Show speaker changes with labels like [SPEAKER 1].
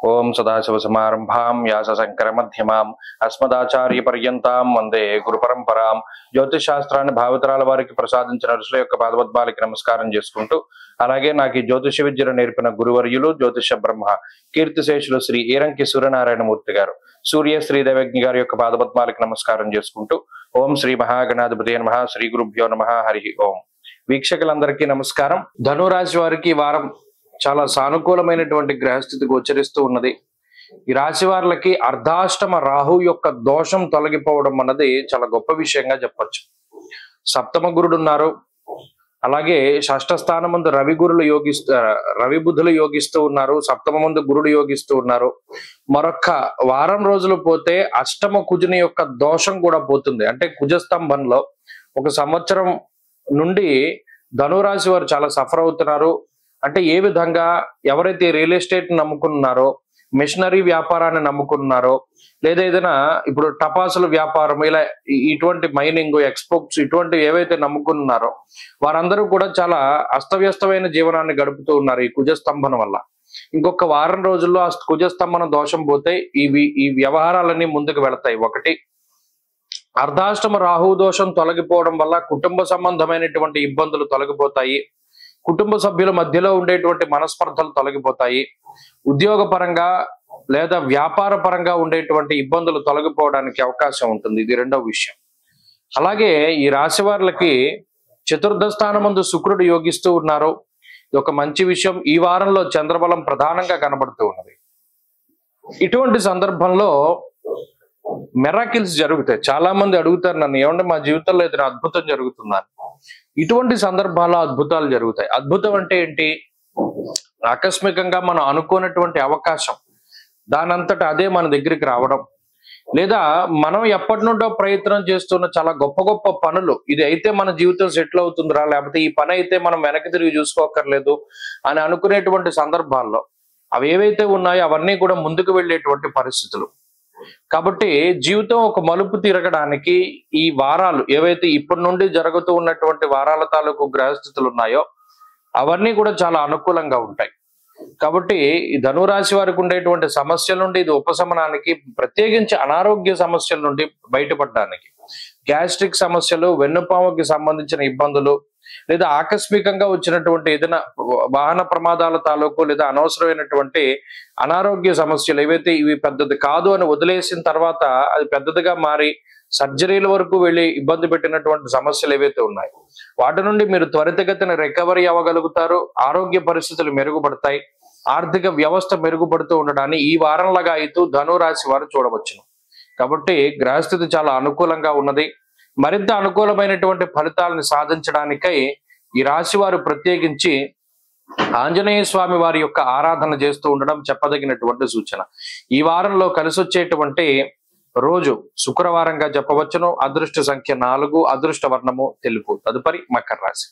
[SPEAKER 1] ఓం సదాశివసమారంభాం వ్యాసశంకర మధ్యమాం అస్మదాచార్య పర్యంతాం వందే గురు పరంపరాం. జ్యోతిష్ శాస్త్రాన్ని భావితరాల వారికి ప్రసాదించిన ఋషుల యొక్క పాదపద్మాలకి నమస్కారం చేసుకుంటూ, అలాగే నాకు ఈ జ్యోతిష విద్యను నేర్పిన గురువర్యులు జ్యోతిష బ్రహ్మ కీర్తిశేషులు శ్రీ ఈరంకి సూర్యనారాయణమూర్తి గారు, సూర్య శ్రీదేవజ్ఞ గారి యొక్క పాదపద్మాలకి నమస్కారం చేసుకుంటూ, ఓం శ్రీ మహాగణాధిపతి నమః, శ్రీ గురుభ్యో నమః, హరి ఓం. వీక్షకులందరికీ నమస్కారం. ధనురాశి వారికి ఈ వారం చాలా సానుకూలమైనటువంటి గ్రహస్థితి గోచరిస్తూ ఉన్నది. ఈ రాశి వారికి అర్ధాష్టమ రాహు యొక్క దోషం తొలగిపోవడం అన్నది చాలా గొప్ప విషయంగా చెప్పొచ్చు. సప్తమ గురుడు ఉన్నారు, అలాగే షష్ఠ స్థానం ముందు రవి బుధులు యోగిస్తూ ఉన్నారు, సప్తమ ముందు గురుడు యోగిస్తూ ఉన్నారు. మరొక్క వారం రోజులు పోతే అష్టమ కుజుని యొక్క దోషం కూడా పోతుంది. అంటే కుజస్తంభంలో ఒక సంవత్సరం నుండి ధనురాశి వారు చాలా సఫర్ అవుతున్నారు. అంటే ఏ విధంగా ఎవరైతే రియల్ ఎస్టేట్ నమ్ముకున్నారో, మిషనరీ వ్యాపారాన్ని నమ్ముకున్నారో, లేదా ఏదైనా ఇప్పుడు టపాసుల వ్యాపారం, ఇలా ఇటువంటి మైనింగ్, ఎక్స్పోర్ట్స్ ఇటువంటి ఏవైతే నమ్ముకున్నారో వారందరూ కూడా చాలా అస్తవ్యస్తమైన జీవనాన్ని గడుపుతూ ఉన్నారు ఈ కుజస్తంభన వల్ల. ఇంకొక వారం రోజుల్లో ఆ కుజస్తంభన దోషం పోతే ఈ వ్యవహారాలన్నీ ముందుకు వెళతాయి. ఒకటి, అర్ధాష్టమ రాహు దోషం తొలగిపోవడం వల్ల కుటుంబ సంబంధమైనటువంటి ఇబ్బందులు తొలగిపోతాయి. కుటుంబ సభ్యుల మధ్యలో ఉండేటువంటి మనస్పర్ధలు తొలగిపోతాయి. ఉద్యోగ పరంగా లేదా వ్యాపార పరంగా ఉండేటువంటి ఇబ్బందులు తొలగిపోవడానికి అవకాశం ఉంటుంది. ఇది రెండవ విషయం. అలాగే ఈ రాశి వారికి చతుర్థ స్థానం ముందు శుక్రుడు యోగిస్తూ ఉన్నారు. ఇది ఒక మంచి విషయం. ఈ వారంలో చంద్రబలం ప్రధానంగా కనబడుతూ ఉన్నది. ఇటువంటి సందర్భంలో మెరాకిల్స్ జరుగుతాయి. చాలా మంది అడుగుతారు నన్ను, ఏమంటే మా జీవితంలో ఏదైనా అద్భుతం జరుగుతుందని. ఇటువంటి సందర్భాల్లో అద్భుతాలు జరుగుతాయి. అద్భుతం అంటే ఏంటి? ఆకస్మికంగా మనం అనుకోనటువంటి అవకాశం దానంతటా అదే మన దగ్గరికి రావడం, లేదా మనం ఎప్పటి నుండో ప్రయత్నం చేస్తున్న చాలా గొప్ప గొప్ప పనులు, ఇది అయితే మన జీవితం సెటిల్ అవుతుందిరా, లేకపోతే ఈ పని అయితే మనం వెనక్కి తిరిగి చూసుకోకర్లేదు అని అనుకునేటువంటి సందర్భాల్లో అవి ఏవైతే ఉన్నాయో అవన్నీ కూడా ముందుకు వెళ్ళేటువంటి పరిస్థితులు. కాబట్టి జీవితం ఒక మలుపు తిరగడానికి ఈ వారాలు ఏవైతే ఇప్పటి నుండి జరుగుతూ ఉన్నటువంటి వారాల తాలూకు గ్రహస్థితులు ఉన్నాయో అవన్నీ కూడా చాలా అనుకూలంగా ఉంటాయి. కాబట్టి ఈ ధనురాశి వారికి ఉండేటువంటి సమస్యల నుండి ఇది ఉపశమనానికి, ప్రత్యేకించి అనారోగ్య సమస్యల నుండి బయటపడడానికి, గ్యాస్ట్రిక్ సమస్యలు, వెన్నుపాముకి సంబంధించిన ఇబ్బందులు, లేదా ఆకస్మికంగా వచ్చినటువంటి ఏదైనా వాహన ప్రమాదాల తాలూకు లేదా అనవసరమైనటువంటి అనారోగ్య సమస్యలు ఏవైతే ఇవి పెద్దది కాదు అని వదిలేసిన తర్వాత అది పెద్దదిగా మారి సర్జరీల వరకు వెళ్ళి ఇబ్బంది పెట్టినటువంటి సమస్యలు ఏవైతే ఉన్నాయో వాటి నుండి మీరు త్వరితగతిన రికవరీ అవ్వగలుగుతారు. ఆరోగ్య పరిస్థితులు మెరుగుపడతాయి. ఆర్థిక వ్యవస్థ మెరుగుపడుతూ ఉండడాన్ని ఈ వారంలాగా అయితే ధనురాశి వారు చూడవచ్చును. కాబట్టి గ్రహస్థితి చాలా అనుకూలంగా ఉన్నది. మరింత అనుకూలమైనటువంటి ఫలితాలను సాధించడానికై ఈ రాశి వారు ప్రత్యేకించి ఆంజనేయ స్వామి వారి యొక్క ఆరాధన చేస్తూ ఉండడం చెప్పదగినటువంటి సూచన. ఈ వారంలో కలిసి వచ్చేటువంటి రోజు శుక్రవారంగా చెప్పవచ్చును. అదృష్ట సంఖ్య 4, అదృష్ట వర్ణము తెలుపు. తదుపరి మకర రాశి.